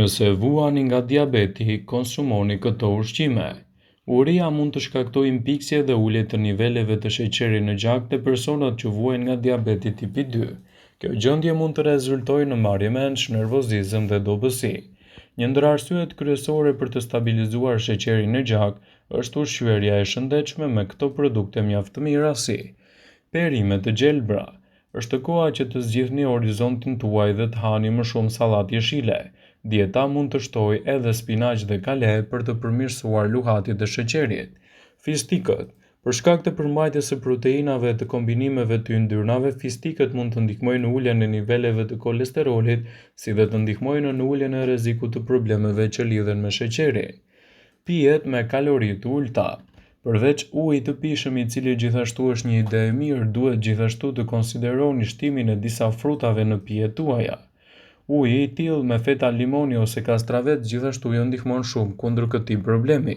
Nëse vuani nga diabeti, konsumoni këto ushqime. Uria mund të shkaktojë mpiksje dhe ulje të niveleve të sheqerit në gjak te personat që vuajnë nga diabeti tipi 2. Kjo gjendje mund të rezultojë në marrje mendsh, nervozizëm dhe dobësi. Një ndër arsyet kryesore për të stabilizuar sheqerin në gjak është ushqyerja e shëndetshme me këto produkte mjaft të mira si perime të gjelbra. Është koha që të zgjidhni horizontin tuaj dhe të hani më shumë sallatë jeshile. Dieta mund të shtojë edhe spinaq dhe kale për të përmirësuar luhatit e sheqerit. Fistikët. Për shkak të përmbajtjes së proteinave të kombinimeve të yndyrnave, fistikët mund të ndihmojnë në uljen e niveleve të kolesterolit, si dhe të ndihmojnë në uljen e rrezikut të problemeve që lidhen me sheqerin. Pijet me kalori të ulta. Përveç ujit të pishëm, i cili gjithashtu është një ide e mirë, duhet gjithashtu të konsideroni shtimin e disa frutave në pijet tuaja. Uji i tillë me feta limoni ose kastravet gjithashtu ju ndihmon shumë kundër këtij problemi.